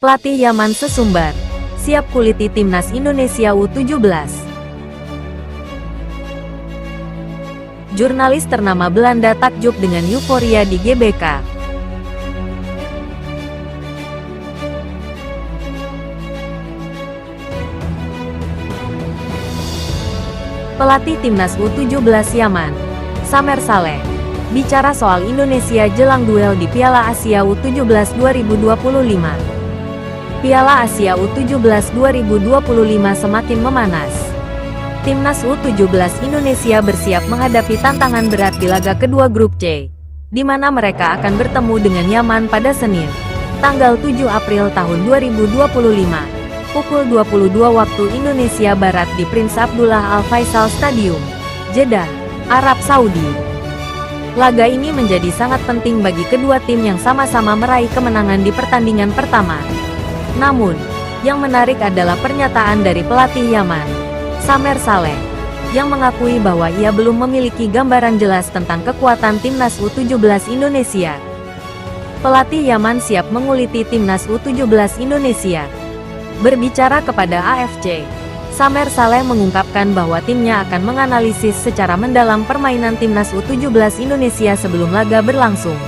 Pelatih Yaman sesumbar, siap kuliti timnas Indonesia U17. Jurnalis ternama Belanda takjub dengan euforia di GBK. Pelatih timnas U17 Yaman, Samer Saleh, bicara soal Indonesia jelang duel di Piala Asia U17 2025. Piala Asia U17 2025 semakin memanas. Timnas U17 Indonesia bersiap menghadapi tantangan berat di laga kedua grup C, di mana mereka akan bertemu dengan Yaman pada Senin, tanggal 7 April tahun 2025, pukul 22 waktu Indonesia Barat di Prince Abdullah Al Faisal Stadium, Jeddah, Arab Saudi. Laga ini menjadi sangat penting bagi kedua tim yang sama-sama meraih kemenangan di pertandingan pertama. Namun, yang menarik adalah pernyataan dari pelatih Yaman, Samer Saleh, yang mengakui bahwa ia belum memiliki gambaran jelas tentang kekuatan timnas U17 Indonesia. Pelatih Yaman siap menguliti timnas U17 Indonesia. Berbicara kepada AFC, Samer Saleh mengungkapkan bahwa timnya akan menganalisis secara mendalam permainan timnas U17 Indonesia sebelum laga berlangsung.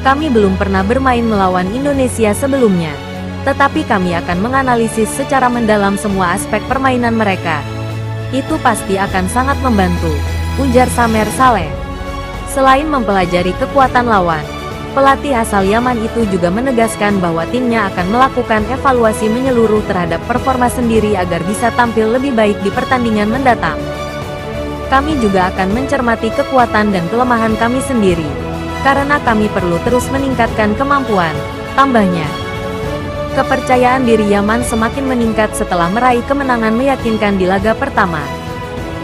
Kami belum pernah bermain melawan Indonesia sebelumnya, tetapi kami akan menganalisis secara mendalam semua aspek permainan mereka. Itu pasti akan sangat membantu, ujar Samer Saleh. Selain mempelajari kekuatan lawan, pelatih asal Yaman itu juga menegaskan bahwa timnya akan melakukan evaluasi menyeluruh terhadap performa sendiri agar bisa tampil lebih baik di pertandingan mendatang. Kami juga akan mencermati kekuatan dan kelemahan kami sendiri, karena kami perlu terus meningkatkan kemampuan, tambahnya. Kepercayaan diri Yaman semakin meningkat setelah meraih kemenangan meyakinkan di laga pertama.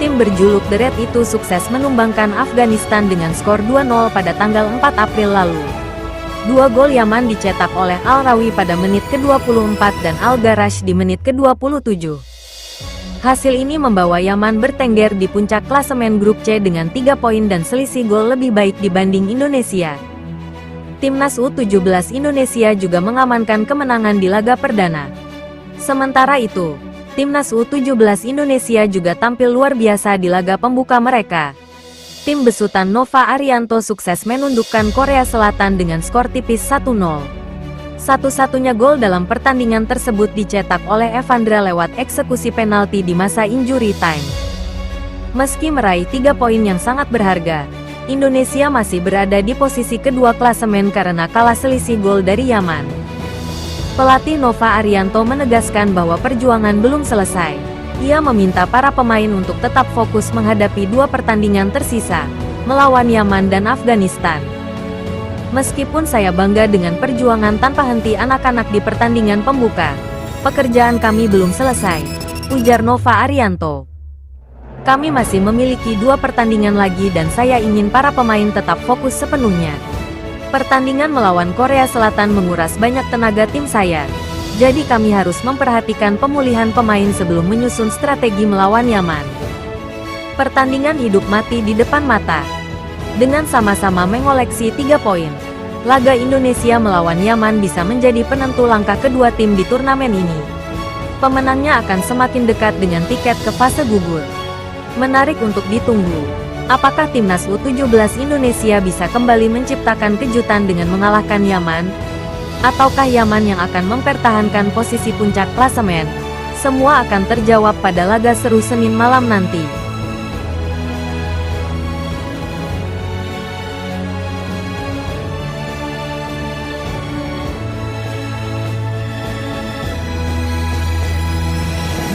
Tim berjuluk The Red itu sukses menumbangkan Afghanistan dengan skor 2-0 pada tanggal 4 April lalu. 2 gol Yaman dicetak oleh Al-Rawi pada menit ke-24 dan Al-Garash di menit ke-27. Hasil ini membawa Yaman bertengger di puncak klasemen grup C dengan 3 poin dan selisih gol lebih baik dibanding Indonesia. Timnas U17 Indonesia juga mengamankan kemenangan di laga perdana. Sementara itu, Timnas U17 Indonesia juga tampil luar biasa di laga pembuka mereka. Tim besutan Nova Arianto sukses menundukkan Korea Selatan dengan skor tipis 1-0. Satu-satunya gol dalam pertandingan tersebut dicetak oleh Evandra lewat eksekusi penalti di masa injury time. Meski meraih 3 poin yang sangat berharga, Indonesia masih berada di posisi kedua klasemen karena kalah selisih gol dari Yaman. Pelatih Nova Arianto menegaskan bahwa perjuangan belum selesai. Ia meminta para pemain untuk tetap fokus menghadapi 2 pertandingan tersisa, melawan Yaman dan Afghanistan. Meskipun saya bangga dengan perjuangan tanpa henti anak-anak di pertandingan pembuka, pekerjaan kami belum selesai, ujar Nova Arianto. Kami masih memiliki 2 pertandingan lagi dan saya ingin para pemain tetap fokus sepenuhnya. Pertandingan melawan Korea Selatan menguras banyak tenaga tim saya, jadi kami harus memperhatikan pemulihan pemain sebelum menyusun strategi melawan Yaman. Pertandingan hidup mati di depan mata. Dengan sama-sama mengoleksi 3 poin, laga Indonesia melawan Yaman bisa menjadi penentu langkah kedua tim di turnamen ini. Pemenangnya akan semakin dekat dengan tiket ke fase gugur. Menarik untuk ditunggu, apakah timnas U17 Indonesia bisa kembali menciptakan kejutan dengan mengalahkan Yaman? Ataukah Yaman yang akan mempertahankan posisi puncak klasemen? Semua akan terjawab pada laga seru Senin malam nanti.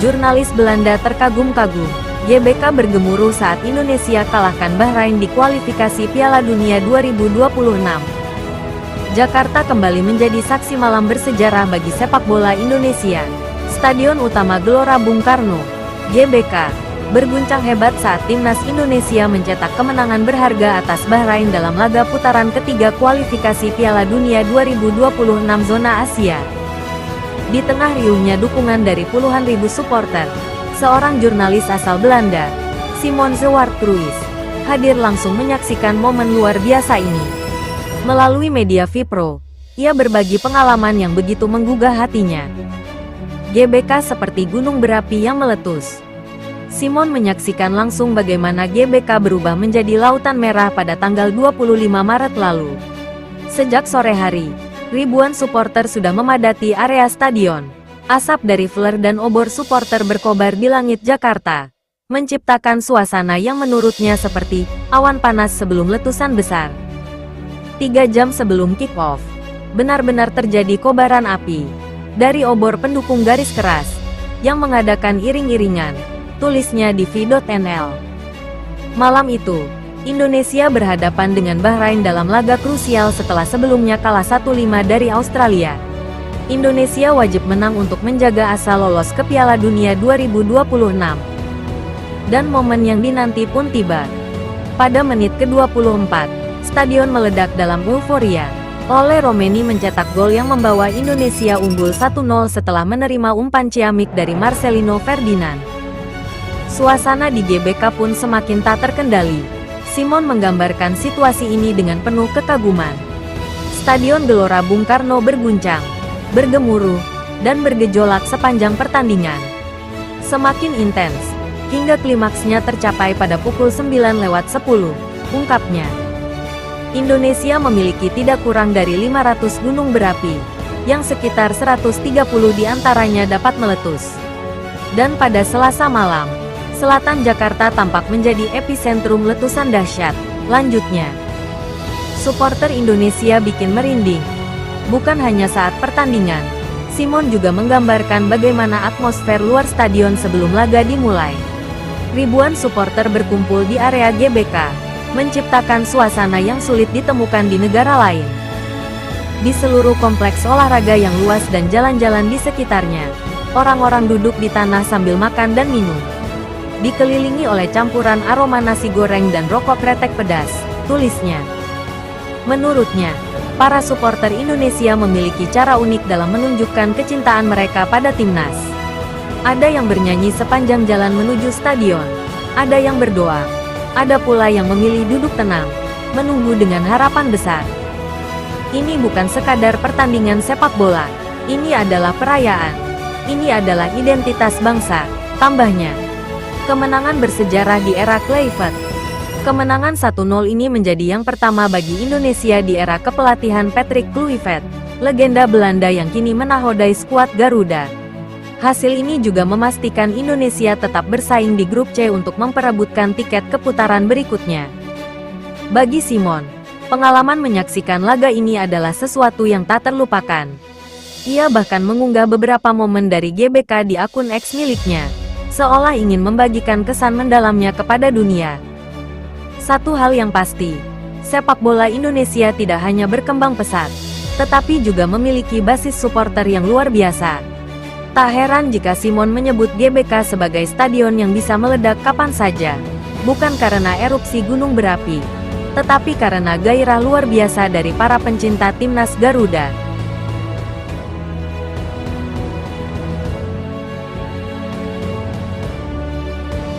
Jurnalis Belanda terkagum-kagum. GBK bergemuruh saat Indonesia kalahkan Bahrain di kualifikasi Piala Dunia 2026. Jakarta kembali menjadi saksi malam bersejarah bagi sepak bola Indonesia. Stadion utama Gelora Bung Karno, GBK, berguncang hebat saat timnas Indonesia mencetak kemenangan berharga atas Bahrain dalam laga putaran ketiga kualifikasi Piala Dunia 2026 zona Asia. Di tengah riuhnya dukungan dari puluhan ribu supporter, seorang jurnalis asal Belanda, Simon Zwartkruis, hadir langsung menyaksikan momen luar biasa ini. Melalui media Vipro, ia berbagi pengalaman yang begitu menggugah hatinya. GBK seperti gunung berapi yang meletus. Simon menyaksikan langsung bagaimana GBK berubah menjadi lautan merah pada tanggal 25 Maret lalu. Sejak sore hari, ribuan supporter sudah memadati area stadion. Asap dari flare dan obor supporter berkobar di langit Jakarta, menciptakan suasana yang menurutnya seperti awan panas sebelum letusan besar. 3 jam sebelum kick-off, benar-benar terjadi kobaran api dari obor pendukung garis keras yang mengadakan iring-iringan, tulisnya di v.nl. Malam itu, Indonesia berhadapan dengan Bahrain dalam laga krusial setelah sebelumnya kalah 1-5 dari Australia. Indonesia wajib menang untuk menjaga asa lolos ke Piala Dunia 2026. Dan momen yang dinanti pun tiba. Pada menit ke-24, stadion meledak dalam euforia. Ole Romeni mencetak gol yang membawa Indonesia unggul 1-0 setelah menerima umpan ciamik dari Marcelino Ferdinand. Suasana di GBK pun semakin tak terkendali. Simon menggambarkan situasi ini dengan penuh kekaguman. Stadion Gelora Bung Karno berguncang, bergemuruh, dan bergejolak sepanjang pertandingan. Semakin intens, hingga klimaksnya tercapai pada pukul 9:10, ungkapnya. Indonesia memiliki tidak kurang dari 500 gunung berapi, yang sekitar 130 diantaranya dapat meletus. Dan pada Selasa malam, selatan Jakarta tampak menjadi epicentrum letusan dahsyat. Lanjutnya, supporter Indonesia bikin merinding. Bukan hanya saat pertandingan, Simon juga menggambarkan bagaimana atmosfer luar stadion sebelum laga dimulai. Ribuan supporter berkumpul di area GBK, menciptakan suasana yang sulit ditemukan di negara lain. Di seluruh kompleks olahraga yang luas dan jalan-jalan di sekitarnya, orang-orang duduk di tanah sambil makan dan minum. Dikelilingi oleh campuran aroma nasi goreng dan rokok kretek pedas, tulisnya. Menurutnya, para supporter Indonesia memiliki cara unik dalam menunjukkan kecintaan mereka pada timnas. Ada yang bernyanyi sepanjang jalan menuju stadion, ada yang berdoa, ada pula yang memilih duduk tenang, menunggu dengan harapan besar. Ini bukan sekadar pertandingan sepak bola, ini adalah perayaan. Ini adalah identitas bangsa, tambahnya. Kemenangan bersejarah di era Kluivert. Kemenangan 1-0 ini menjadi yang pertama bagi Indonesia di era kepelatihan Patrick Kluivert, legenda Belanda yang kini menahodai skuad Garuda. Hasil ini juga memastikan Indonesia tetap bersaing di grup C untuk memperebutkan tiket ke putaran berikutnya. Bagi Simon, pengalaman menyaksikan laga ini adalah sesuatu yang tak terlupakan. Ia bahkan mengunggah beberapa momen dari GBK di akun X miliknya, seolah ingin membagikan kesan mendalamnya kepada dunia. Satu hal yang pasti, sepak bola Indonesia tidak hanya berkembang pesat, tetapi juga memiliki basis supporter yang luar biasa. Tak heran jika Simon menyebut GBK sebagai stadion yang bisa meledak kapan saja, bukan karena erupsi gunung berapi, tetapi karena gairah luar biasa dari para pencinta timnas Garuda.